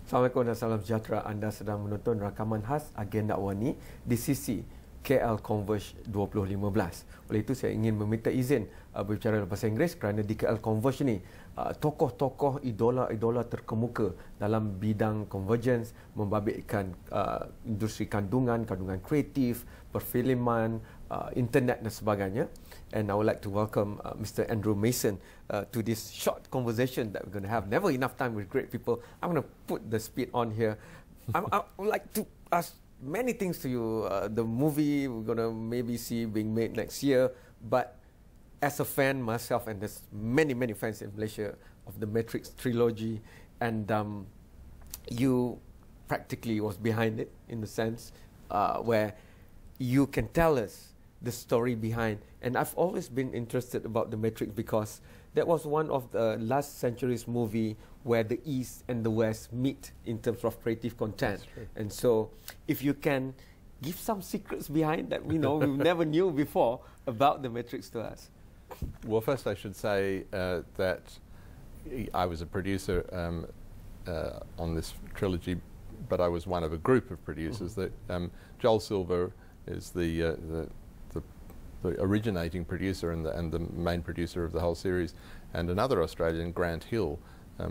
Assalamualaikum dan salam sejahtera. Anda sedang menonton rakaman khas Agenda AWANI di sisi KL Converge 2015. Oleh itu saya ingin meminta izin berbicara dalam bahasa Inggeris kerana di KL Converge ni tokoh-tokoh idola-idola terkemuka dalam bidang convergence membabitkan industri kandungan kreatif, perfilman, internet dan sebagainya. And I would like to welcome Mr. Andrew Mason to this short conversation that we're going to have. Never enough time with great people. I'm going to put the speed on here. I would like to ask many things to you. The movie we're going to maybe see being made next year. But as a fan myself, and there's many fans in Malaysia of the Matrik trilogy, and you practically was behind it in the sense where you can tell us the story behind. And I've always been interested about the Matrik because that was one of the last century's movie where the East and the West meet in terms of creative content. And so if you can give some secrets behind that we never knew before about the Matrik to us. Well, first I should say that I was a producer on this trilogy, but I was one of a group of producers. That Joel Silver is the originating producer and the main producer of the whole series, and another Australian, Grant Hill,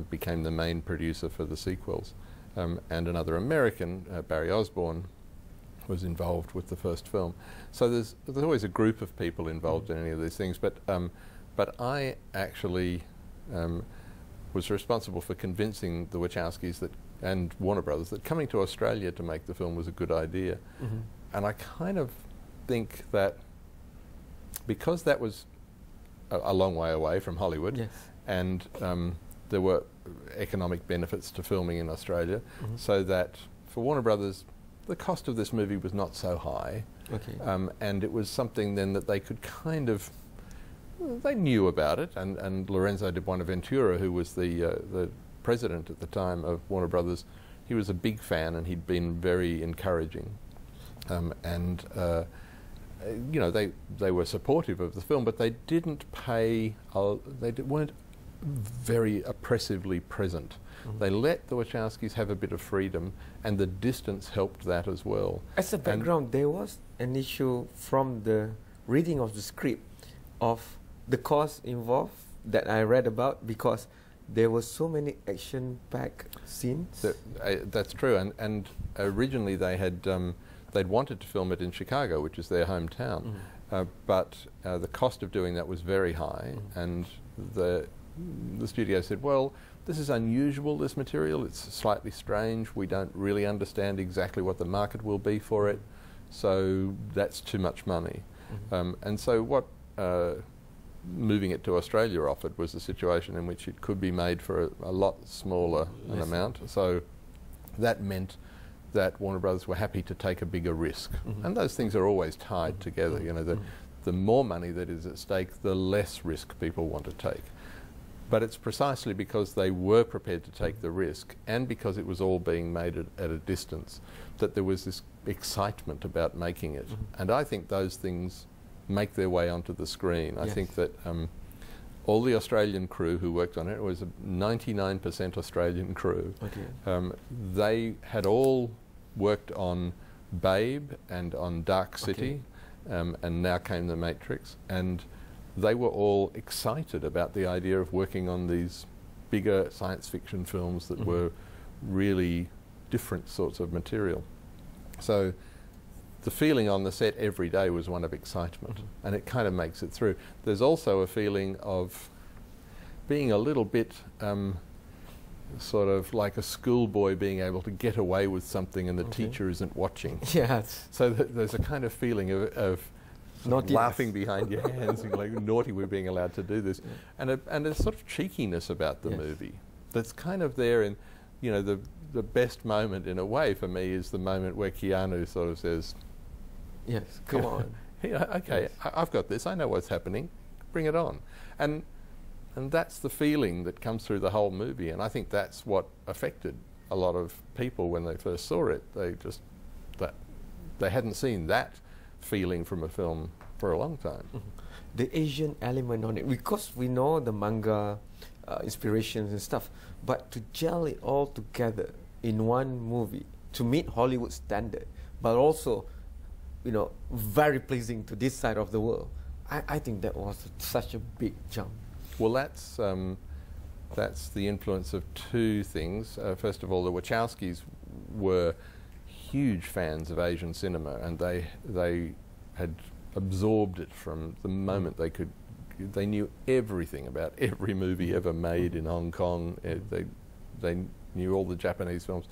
became the main producer for the sequels, and another American, Barry Osborne, was involved with the first film. So there's always a group of people involved in any of these things, but I actually was responsible for convincing the Wachowskis and Warner Brothers that coming to Australia to make the film was a good idea. And I kind of think that because that was a long way away from Hollywood, yes, and there were economic benefits to filming in Australia, so that for Warner Brothers the cost of this movie was not so high, and it was something then that they could kind of, they knew about it, and Lorenzo de Buenaventura, who was the president at the time of Warner Brothers, he was a big fan and he'd been very encouraging, and you know, they were supportive of the film, but they didn't pay, they weren't very oppressively present. They let the Wachowskis have a bit of freedom, and the distance helped that as well. As a background, there was an issue from the reading of the script of the cost involved that I read about, because there were so many action-packed scenes. That's true, and originally they had they'd wanted to film it in Chicago, which is their hometown, but the cost of doing that was very high, and the studio said, well, this is unusual, this material, it's slightly strange, we don't really understand exactly what the market will be for it, so that's too much money. And so what moving it to Australia offered was a situation in which it could be made for a lot smaller an amount, so that meant that Warner Brothers were happy to take a bigger risk. And those things are always tied together. You know, the more money that is at stake, the less risk people want to take. But it's precisely because they were prepared to take the risk, and because it was all being made at a distance, that there was this excitement about making it. And I think those things make their way onto the screen. I think that all the Australian crew who worked on it, was a 99% Australian crew. They had all worked on Babe and on Dark City, and now came the Matrix, and they were all excited about the idea of working on these bigger science fiction films that were really different sorts of material. So the feeling on the set every day was one of excitement, and it kind of makes it through. There's also a feeling of being a little bit sort of like a schoolboy being able to get away with something and the teacher isn't watching. Yes. So there's a kind of feeling of laughing behind your hands, and like, naughty, we're being allowed to do this, and a sort of cheekiness about the movie that's kind of there. In, you know, the best moment in a way for me is the moment where Keanu sort of says, "Yes, come on, yeah, okay, I've got this. I know what's happening. Bring it on." And that's the feeling that comes through the whole movie, and I think that's what affected a lot of people when they first saw it. They hadn't seen that feeling from a film for a long time. The Asian element on it, because we know the manga inspirations and stuff, but to gel it all together in one movie to meet Hollywood standard, but also, you know, very pleasing to this side of the world. I think that was such a big jump. Well, that's the influence of two things. First of all, the Wachowskis were huge fans of Asian cinema, and they had absorbed it from the moment they could. They knew everything about every movie ever made in Hong Kong. They knew all the Japanese films,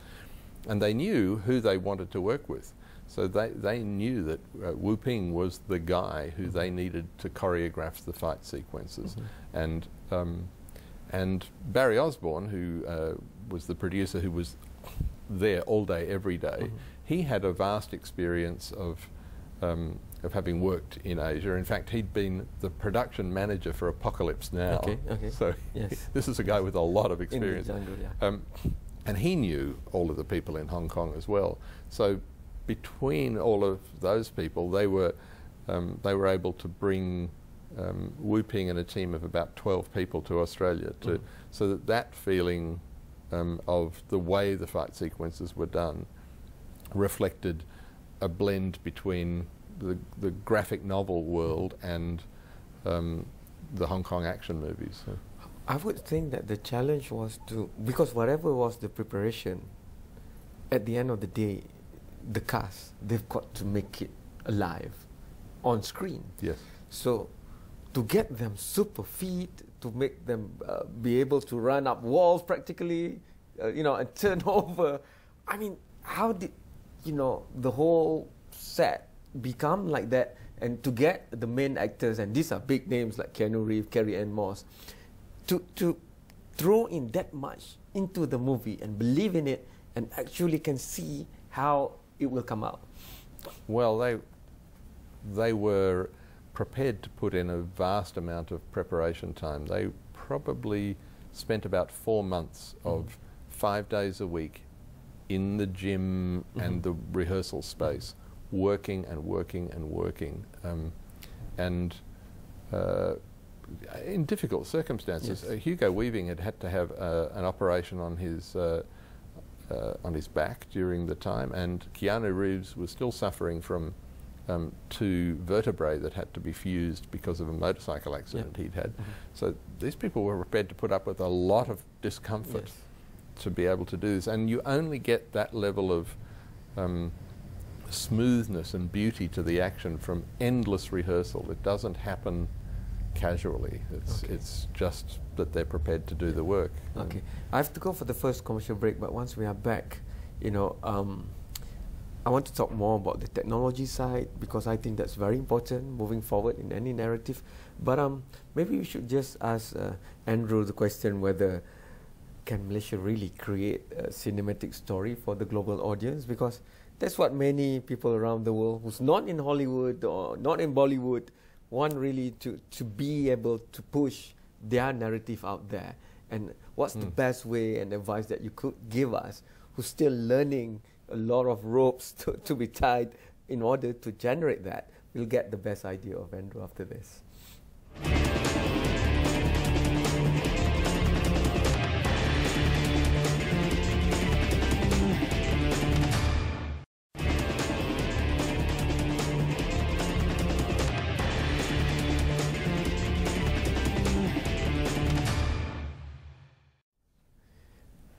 and they knew who they wanted to work with. So they knew that Wu Ping was the guy who they needed to choreograph the fight sequences. And Barry Osborne, who was the producer who was there all day, every day, he had a vast experience of having worked in Asia. In fact, he'd been the production manager for Apocalypse Now. So this is a guy with a lot of experience. In the jungle, and he knew all of the people in Hong Kong as well. So between all of those people, they were able to bring Wu Ping and a team of about 12 people to Australia, so that feeling of the way the fight sequences were done reflected a blend between the graphic novel world and the Hong Kong action movies. So. I would think that the challenge was because whatever was the preparation, at the end of the day, the cast, they've got to make it alive on screen. Yes. So to get them super fit, to make them be able to run up walls practically, you know, and turn over. I mean, how did, you know, the whole set become like that? And to get the main actors, and these are big names like Keanu Reeves, Carrie-Anne Moss, to throw in that much into the movie and believe in it and actually can see how it will come out. Well, they were prepared to put in a vast amount of preparation time. They probably spent about 4 months of 5 days a week in the gym and the rehearsal space, working and working and working, and in difficult circumstances. Hugo Weaving had to have an operation on his back during the time, and Keanu Reeves was still suffering from 2 vertebrae that had to be fused because of a motorcycle accident he'd had. So these people were prepared to put up with a lot of discomfort to be able to do this, and you only get that level of smoothness and beauty to the action from endless rehearsal. It doesn't happen casually. It's just that they're prepared to do the work. I have to go for the first commercial break, but once we are back, you know, I want to talk more about the technology side, because I think that's very important moving forward in any narrative. But maybe we should just ask Andrew the question whether can Malaysia really create a cinematic story for the global audience, because that's what many people around the world who's not in Hollywood or not in Bollywood want really to be able to push their narrative out there. And what's the best way and advice that you could give us who's still learning a lot of ropes to be tied in order to generate that? We'll get the best idea of Andrew after this.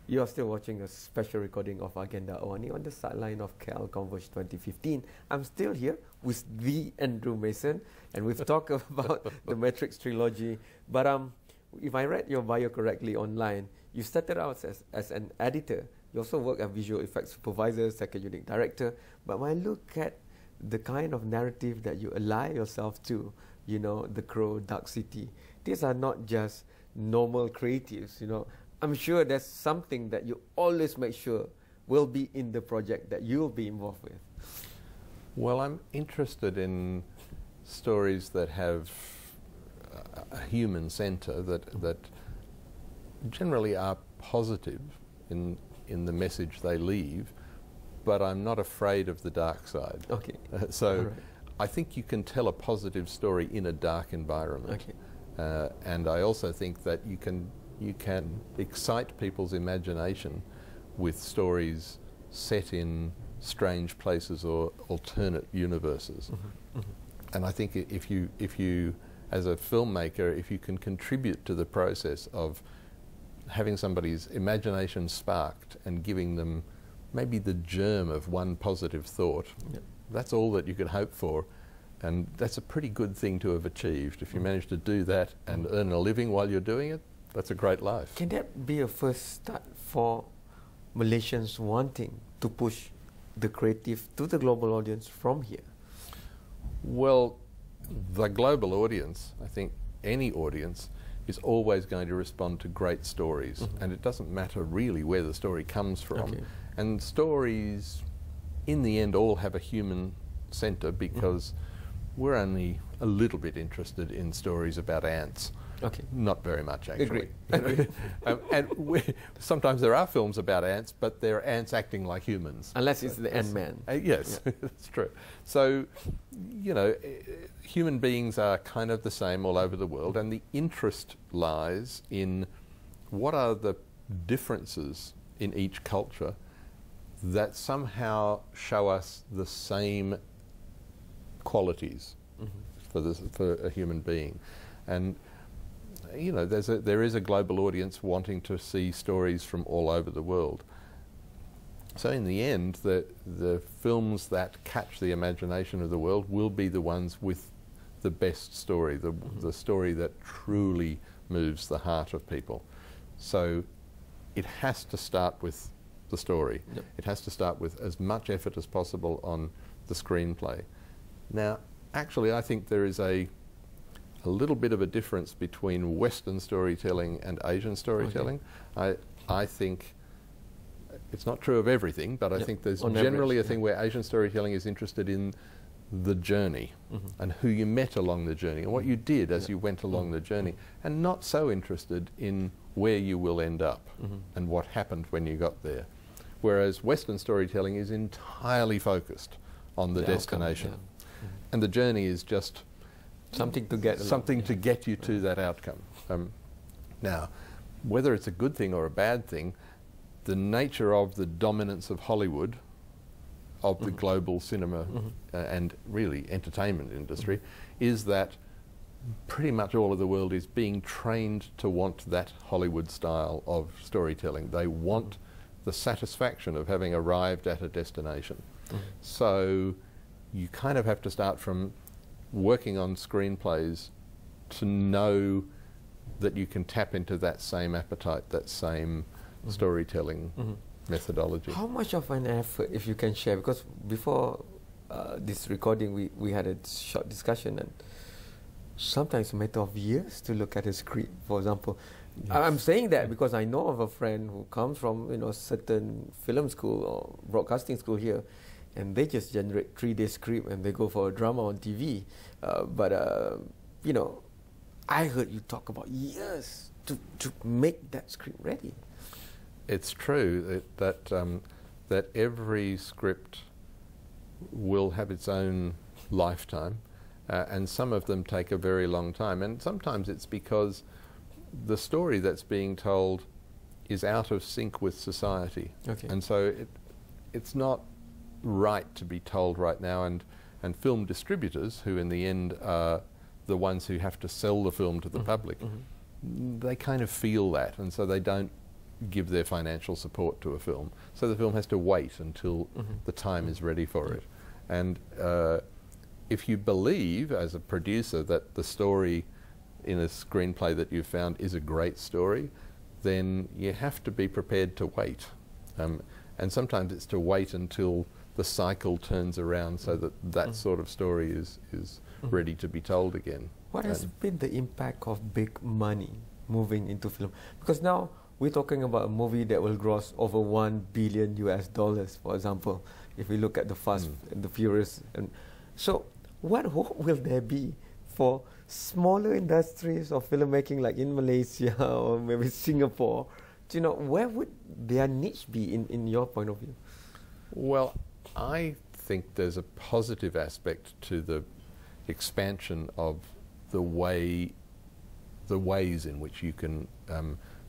You are still watching a special recording of Agenda AWANI on the sideline of KL Converge 2015. I'm still here with the Andrew Mason, and we've talked about the Matrik trilogy. But if I read your bio correctly online, you started out as an editor. You also work as visual effects supervisor, second unit director. But when I look at the kind of narrative that you ally yourself to, you know, The Crow, Dark City, these are not just normal creatives, you know. I'm sure there's something that you always make sure will be in the project that you'll be involved with. Well, I'm interested in stories that have a human centre, that generally are positive in the message they leave, but I'm not afraid of the dark side. I think you can tell a positive story in a dark environment. And I also think that you can excite people's imagination with stories set in strange places or alternate universes. And I think if you, as a filmmaker, if you can contribute to the process of having somebody's imagination sparked and giving them maybe the germ of one positive thought, that's all that you could hope for. And that's a pretty good thing to have achieved. If you manage to do that and earn a living while you're doing it, that's a great life. Can that be a first start for Malaysians wanting to push the creative to the global audience from here? Well, the global audience, I think any audience, is always going to respond to great stories. And it doesn't matter really where the story comes from. And stories, in the end, all have a human centre, because we're only a little bit interested in stories about ants. Not very much, actually. Agree. And sometimes there are films about ants, but they're ants acting like humans. Unless it's the Ant-Man. Yes, that's true. So, you know, human beings are kind of the same all over the world, and the interest lies in what are the differences in each culture that somehow show us the same qualities for a human being. And you know, there is a global audience wanting to see stories from all over the world. So in the end, the films that catch the imagination of the world will be the ones with the best story, the story that truly moves the heart of people. So it has to start with the story. It has to start with as much effort as possible on the screenplay. Now, actually, I think there is a little bit of a difference between Western storytelling and Asian storytelling. I think it's not true of everything, but I think there's generally a thing where Asian storytelling is interested in the journey and who you met along the journey and what you did as you went along the journey, and not so interested in where you will end up and what happened when you got there. Whereas Western storytelling is entirely focused on the destination. And the journey is just something to get you to that outcome. Now, whether it's a good thing or a bad thing, the nature of the dominance of Hollywood, of the global cinema and really entertainment industry, is that pretty much all of the world is being trained to want that Hollywood style of storytelling. They want the satisfaction of having arrived at a destination. So you kind of have to start from working on screenplays to know that you can tap into that same appetite, that same storytelling methodology. How much of an effort, if you can share, because before this recording we had a short discussion, and sometimes a matter of years to look at a script, for example. I'm saying that because I know of a friend who comes from, you know, certain film school or broadcasting school here, and they just generate 3-day script and they go for a drama on TV. You know, I heard you talk about years to make that script ready. It's true that every script will have its own lifetime, and some of them take a very long time. And sometimes it's because the story that's being told is out of sync with society. And so it's not right to be told right now, and film distributors, who in the end are the ones who have to sell the film to the public, they kind of feel that, and so they don't give their financial support to a film. So the film has to wait until the time is ready for it. And if you believe as a producer that the story in a screenplay that you've found is a great story, then you have to be prepared to wait. And sometimes it's to wait until the cycle turns around so that that sort of story is ready to be told again. What has been the impact of big money moving into film? Because now we're talking about a movie that will gross over $1 billion, for example, if we look at the Fast and the Furious. And so what hope will there be for smaller industries of filmmaking, like in Malaysia or maybe Singapore? Do you know, where would their niche be in your point of view? Well, I think there's a positive aspect to the expansion of the ways in which you can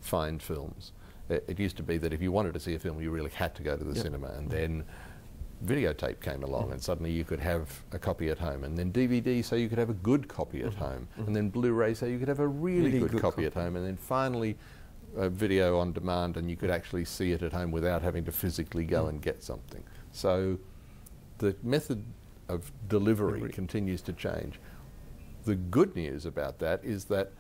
find films. it used to be that if you wanted to see a film, you really had to go to the cinema, and then videotape came along, and suddenly you could have a copy at home, and then DVD, so you could have a good copy at home, and then Blu-ray, so you could have a really good copy at home, and then finally video on demand, and you could actually see it at home without having to physically go and get something. So the method of delivery continues to change. The good news about that is that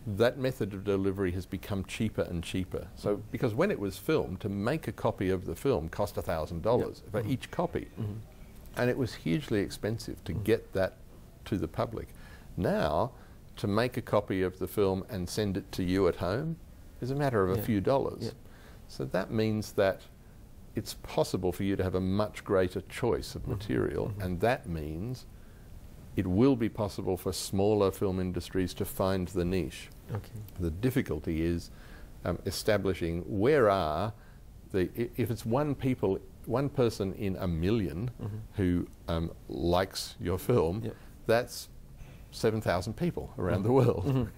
that method of delivery has become cheaper and cheaper. So, because when it was filmed, to make a copy of the film cost $1,000 for each copy. And it was hugely expensive to get that to the public. Now, to make a copy of the film and send it to you at home is a matter of a few dollars. So that means that it's possible for you to have a much greater choice of material, and that means it will be possible for smaller film industries to find the niche. The difficulty is establishing where are the, if it's one person in a million who likes your film, that's 7,000 people around the world.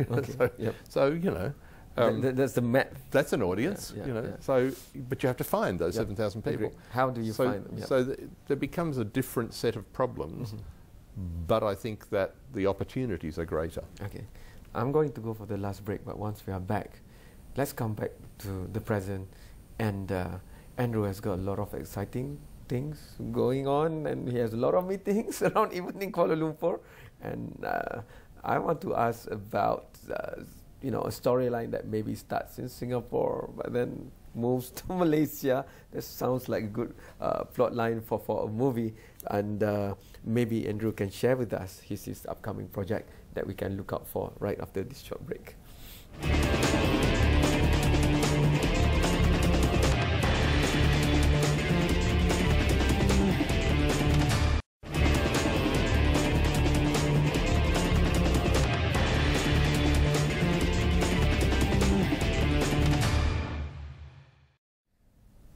So, you know, that's the math. That's an audience, you know. So, but you have to find those 7,000 people. How do you find them? So there becomes a different set of problems, but I think that the opportunities are greater. Okay, I'm going to go for the last break, but once we are back, let's come back to the present. And Andrew has got a lot of exciting things going on, and he has a lot of meetings around, even in Kuala Lumpur. And I want to ask about you know, a storyline that maybe starts in Singapore but then moves to Malaysia. That sounds like a good plot line for a movie. And maybe Andrew can share with us his upcoming project that we can look out for right after this short break.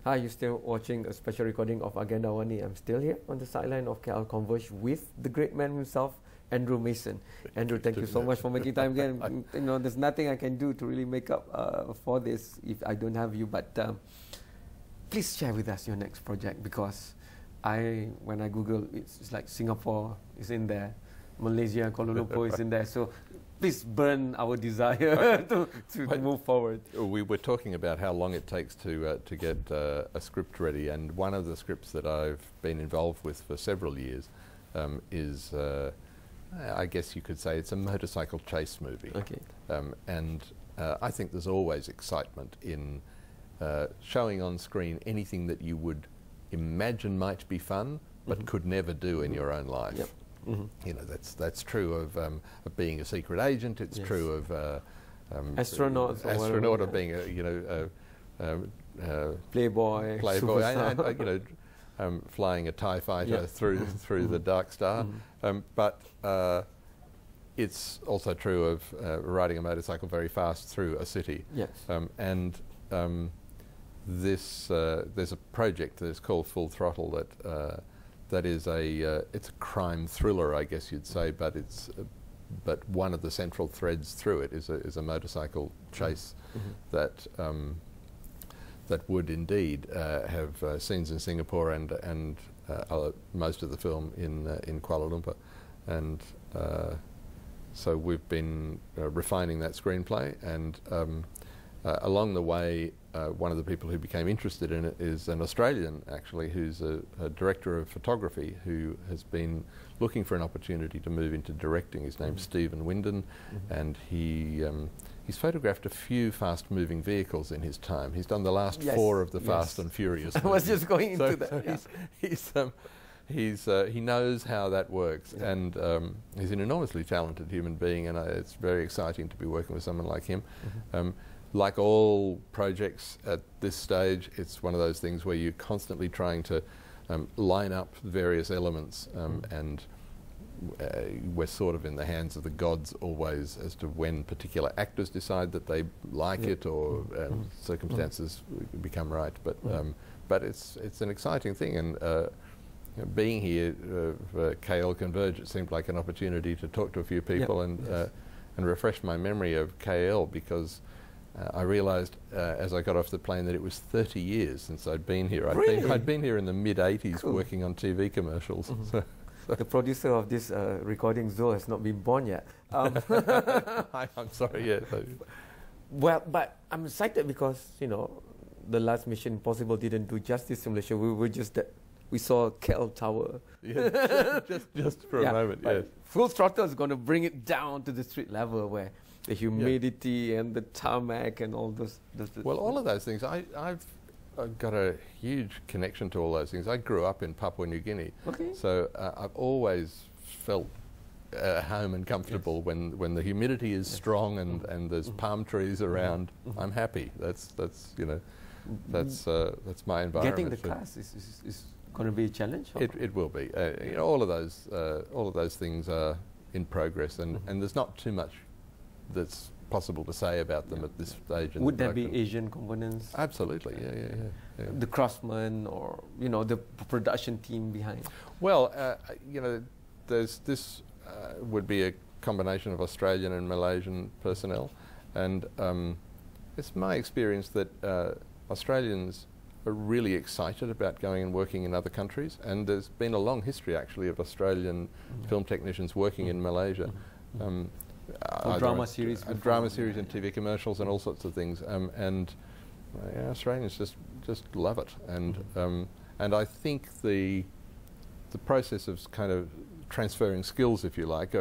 Hi, you're still watching a special recording of Agenda AWANI. I'm still here on the sideline of KL Converge with the great man himself, Andrew Mason. Andrew, thank you so much for making time again. You know, there's nothing I can do to really make up for this if I don't have you. But please share with us your next project, because when I Google, it's like Singapore is in there, Malaysia, Kuala Lumpur is in there. So please burn our desire to move forward. We were talking about how long it takes to get a script ready, and one of the scripts that I've been involved with for several years is, I guess you could say, it's a motorcycle chase movie. And I think there's always excitement in showing on screen anything that you would imagine might be fun, but could never do in your own life. You know, that's true of being a secret agent. It's true of astronaut or being a, you know, playboy, and you know, flying a TIE fighter through the Dark Star. But it's also true of riding a motorcycle very fast through a city. There's a project that's called Full Throttle that. That is it's a crime thriller, I guess you'd say, but but one of the central threads through it is a motorcycle chase that would indeed have scenes in Singapore and most of the film in Kuala Lumpur, and so we've been refining that screenplay, and along the way. One of the people who became interested in it is an Australian, actually, who's a director of photography who has been looking for an opportunity to move into directing. His name's Stephen Winden, and he's photographed a few fast-moving vehicles in his time. He's done the last 4 of the Fast and Furious movies. I was just going into that. He knows how that works, and he's an enormously talented human being, and it's very exciting to be working with someone like him. Like all projects at this stage, it's one of those things where you're constantly trying to line up various elements, and we're sort of in the hands of the gods always as to when particular actors decide that they like it, or circumstances become right. But it's an exciting thing, and you know, being here for KL Converge, it seemed like an opportunity to talk to a few people and refresh my memory of KL, because I realised as I got off the plane that it was 30 years since I'd been here. I'd been here in the mid-80s working on TV commercials. The producer of this recording, Zoe, has not been born yet. I'm sorry, yeah. Well, but I'm excited because, you know, the last Mission Impossible didn't do justice to Malaysia. We saw KL Tower. Yeah, just for a moment, yes. Full Throttle is going to bring it down to the street level where the humidity and the tarmac and all those. Well, all of those things. I've got a huge connection to all those things. I grew up in Papua New Guinea, so I've always felt home and comfortable when the humidity is strong and there's palm trees around. I'm happy. That's my environment. Getting the cast is going to be a challenge. It will be. You know, all of those things are in progress, and there's not too much that's possible to say about them at this stage. Would there be Asian components? Absolutely, yeah. The craftsmen, or you know, the production team behind. Well, you know, there's this would be a combination of Australian and Malaysian personnel, and it's my experience that Australians are really excited about going and working in other countries, and there's been a long history actually of Australian film technicians working in Malaysia. Drama series and TV commercials and all sorts of things, and Australians just love it, and I think the process of kind of transferring skills, if you like,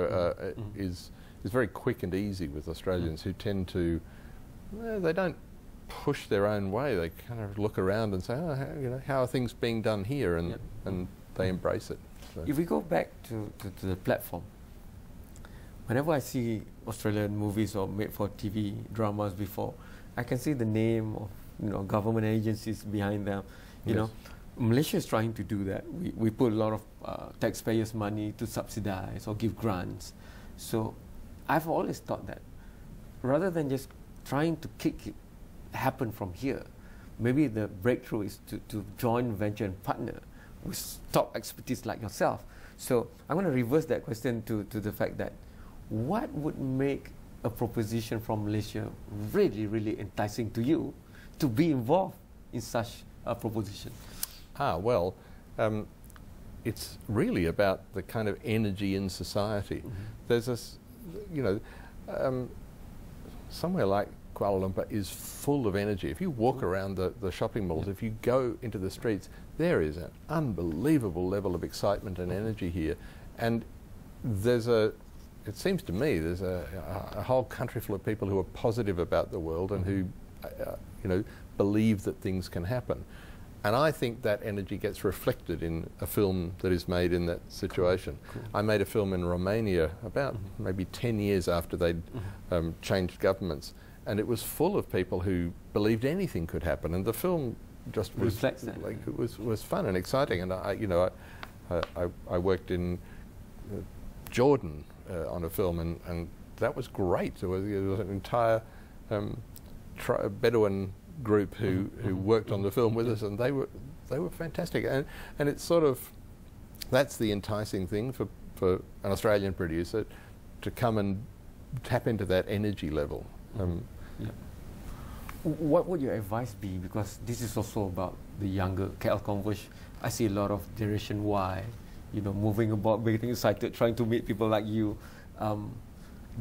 is very quick and easy with Australians who tend to they don't push their own way. They kind of look around and say, how are things being done here, and they embrace it. So. If we go back to the platform, whenever I see Australian movies or made-for-TV dramas before, I can see the name of government agencies behind them. You know, Malaysia is trying to do that. We put a lot of taxpayers' money to subsidize or give grants. So I've always thought that rather than just trying to kick it happen from here, maybe the breakthrough is to join venture and partner with top expertise like yourself. So I'm going to reverse that question to the fact that what would make a proposition from Malaysia really, really enticing to you to be involved in such a proposition? Well, it's really about the kind of energy in society. There's this, somewhere like Kuala Lumpur is full of energy. If you walk around the shopping malls, if you go into the streets, there is an unbelievable level of excitement and energy here. And it seems to me there's a whole country full of people who are positive about the world and who, believe that things can happen. And I think that energy gets reflected in a film that is made in that situation. Cool. I made a film in Romania about maybe 10 years after they'd changed governments, and it was full of people who believed anything could happen. And the film just was like, it was fun and exciting. And I worked in Jordan on a film, and that was great. It was an entire Bedouin group who worked on the film with us, and they were fantastic. And it's sort of, that's the enticing thing for an Australian producer, to come and tap into that energy level. What would your advice be? Because this is also about the younger KL Converge. I see a lot of Generation Y, moving about, getting excited, trying to meet people like you.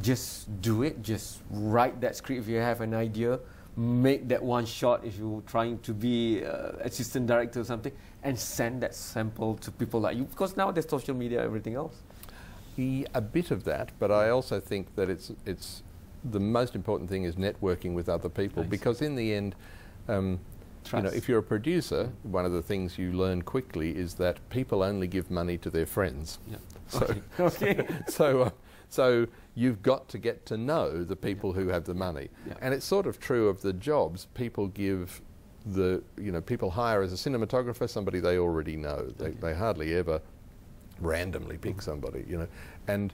Just do it. Just write that script if you have an idea. Make that one shot if you're trying to be assistant director or something, and send that sample to people like you. Because now there's social media, everything else. A bit of that, but I also think that it's the most important thing is networking with other people. Nice. Because in the end, if you're a producer, one of the things you learn quickly is that people only give money to their friends. So, so you've got to get to know the people who have the money. And it's sort of true of the jobs. People give people hire as a cinematographer somebody they already know. They hardly ever randomly pick somebody, and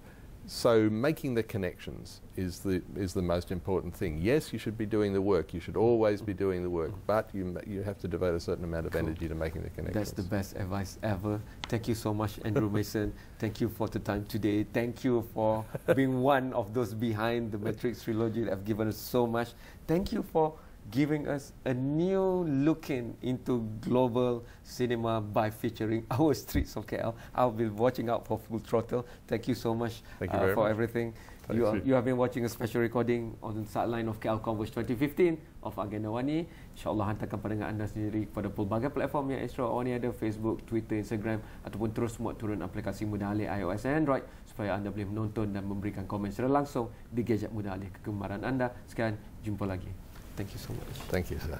So making the connections is the most important thing. Yes, you should be doing the work. You should always be doing the work, but you have to devote a certain amount of energy to making the connections. That's the best advice ever. Thank you so much, Andrew Mason. Thank you for the time today. Thank you for being one of those behind the Matrik trilogy that have given us so much. Thank you for giving us a new look into global cinema by featuring our streets of KL. I'll be watching out for Full Throttle. Thank you so much for everything. You have been watching a special recording on the sideline of KL Converge 2015 of Agenda AWANI. InsyaAllah hantarkan pandangan anda sendiri kepada pelbagai platform yang extra AWANI ada, Facebook, Twitter, Instagram, ataupun terus muat turun aplikasi Mudah Alih iOS dan Android supaya anda boleh menonton dan memberikan komen secara langsung di gadget Mudah Alih kegemaran anda. Sekian, jumpa lagi. Thank you so much. Thank you, sir.